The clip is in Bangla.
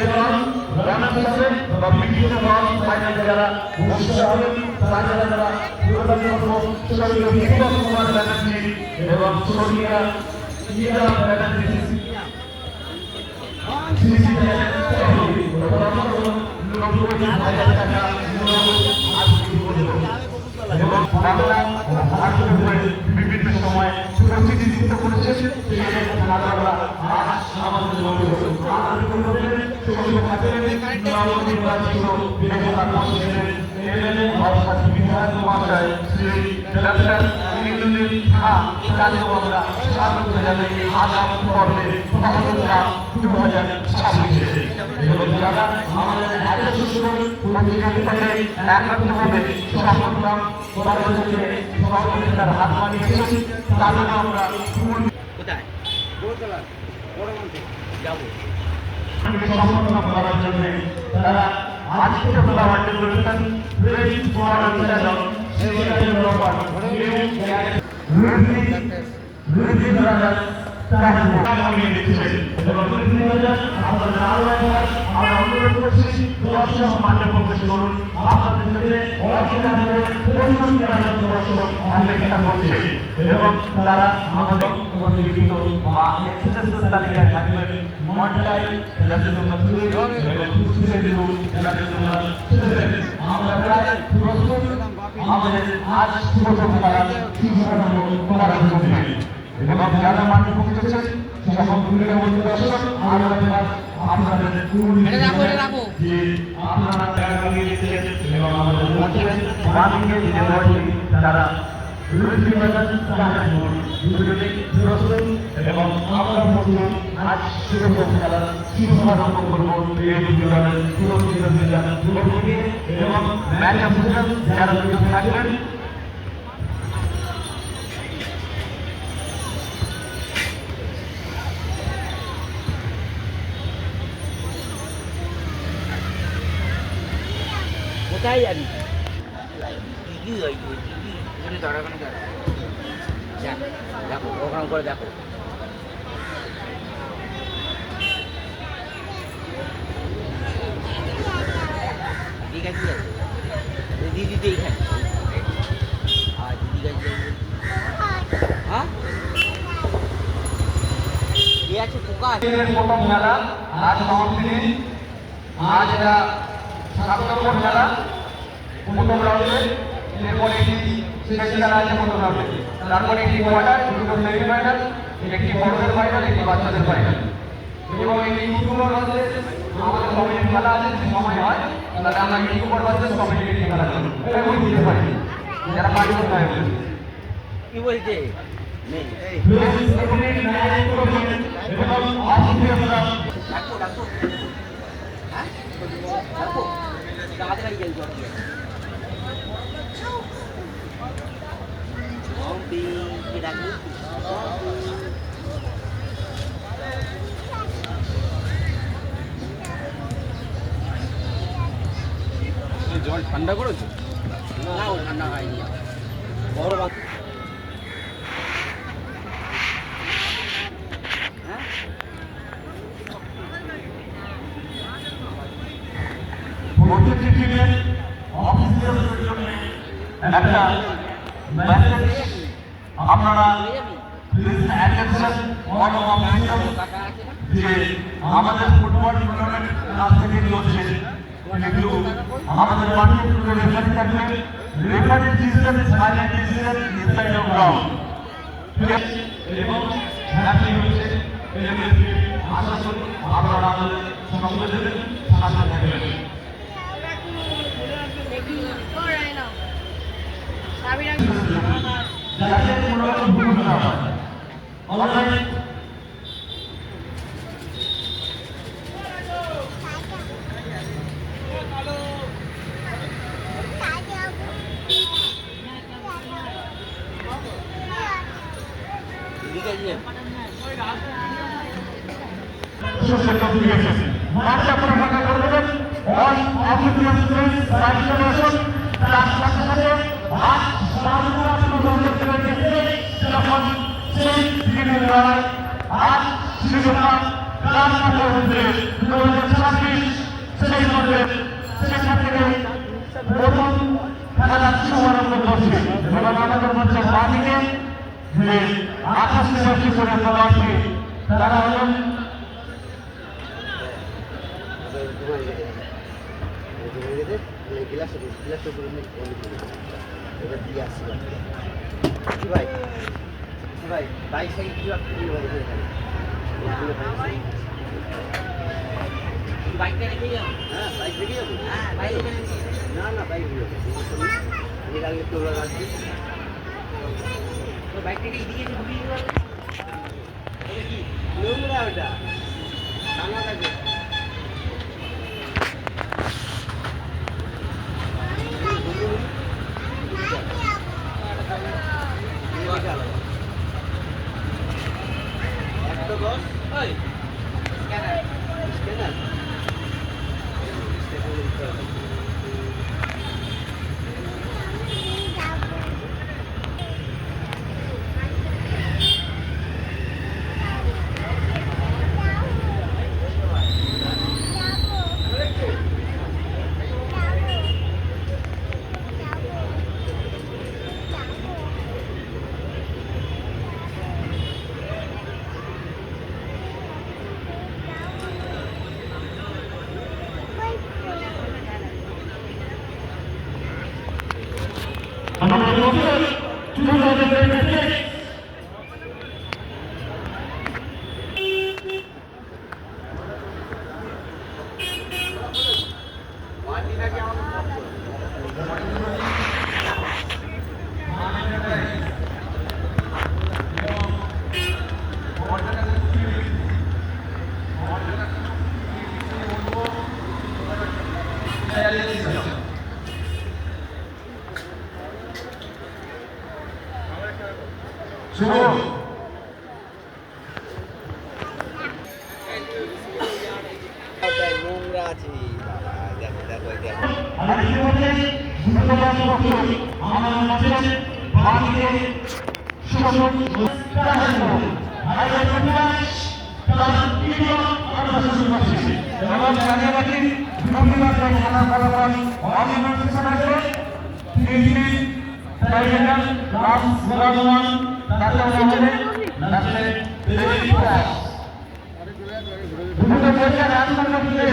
এবং রানার্স হবে বা বিভিন্ন দল ফাইনালে যারা অনুষ্ঠিত হবে ফাইনালে যারা স্বর্গীয় দীপক কুমার ব্যানার্জি এবং স্বর্গীয় ইরা ব্যানার্জি বিভিন্ন সময় প্রতিনিধিত্ব করেছেন যারা আমাদের এত সুন্দর প্রতিযোগিতাকে একাত্মভাবে সংগ্রাম করার জন্য সহযোগিতার হাত বাড়িয়েছি তার জন্য আমরা সংগ্রাম করার জন্য তারা আজকে আমাদের করেছেন এবং তারা আমাদের আমাদের আজ এবং যারা মাঠে পৌঁছেছেন সকল দর্শক আপনাদের যে আপনারা টাকা লাগিয়ে দিচ্ছেন এবং আমাদের তারা এবং আমরা আজ খেলার শুভারম্ভ করবো এবং ম্যাচ অফিসার যারা থাকবেন কোথায় যাবি দিদি ওই দিদি ওখানে ধরো দেখো ওখানে করে দেখো দিদি কাছে যাবে দিদি তো এইখানে আর দিদি কাছে যাবে হ্যাঁ এ আছে পোকা আছে প্রথম মেলা আজ সমাপ্তি আজ এটা 7 নম্বর মেলা প্রথম রাউন্ডে এরপরে শেষ খেলা আছে প্রথম রাউন্ডে তারপরে একটি কোয়ার্টার দুটো সেমিফাইনাল একটি বড়দের ফাইনাল একটি বাচ্চাদের ফাইনাল এবং এই ইউটিউবার মধ্যে আমাদের কমিটি খেলা আছে যে সময় হয় তাহলে আমরা ইউটিউবার মধ্যে কমিটি খেলা করি এবং দিতে পারি যারা পারি করতে হয় কি বলছে নেই ডাকো ডাকো হ্যাঁ ডাকো তাড়াতাড়ি যাই জল দিয়ে জল ঠান্ডা করেছো না ও ঠান্ডা হয়নি বড় বাত একটা আপনারা যে আমাদের ফুটবল টুর্নামেন্ট আজ থেকে চলছে কিন্তু আমাদের মাঠে রেফারি থাকবে referee decision final decision inside of ground এবং হ্যাপি হচ্ছে আশা করি আপনারা আমাদের সঙ্গে দেবেন সাথে থাকবেন যাতে কোনো রকম ভুল না হয় অনলাইন মাঠটা পুরো ফাঁকা করে দেবেন অল অফিসিয়াল স্টুডেন্ট রাষ্ট্র ভাষণ তার সাথে সাথে আজ স্বাধীনতা প্রদানের ক্ষেত্রে যখন সেই দিনের লড়াই আজ শিশুরা তার সাথে হচ্ছে 2026 এখান থেকে প্রথম খেলার শুভারম্ভ করছে এবং আমাদের মধ্যে বাদিকে যে আকাশ সৃষ্টি করে দেওয়া আছে তারা হলেন ভাই বাইক সাইকেল কি বাইকটা রেখে যাবো হ্যাঁ বাইক রেখে যাবো হ্যাঁ বাইক না না বাইক রেখে যাবো আমি রাখলে তোরা রাখবি তো বাইকটাকে এদিকে ঘুরিয়ে দেবো কি নোংরা ওটা টানা থাকে একটা দশ স্ক্যানার স্ক্যানার আমাদের মধ্যে 2026 শুরু নোংরা আছে দেখো দেখো দেখো আর ইতিমধ্যে যুবদলের পক্ষে আমার মাঝে বাদিকে সুশোভন আর এই প্রতিবাদ তার তীব্র আগ্রহ করছে এবং জানিয়ে রাখি রবিবার খেলা ফলাফল অনির্বাণ হিসেবে তিনি টাইগার রাম সুরামান তাকে বলে নাচে দেবী প্রকাশ দুটো বইটা রান করতে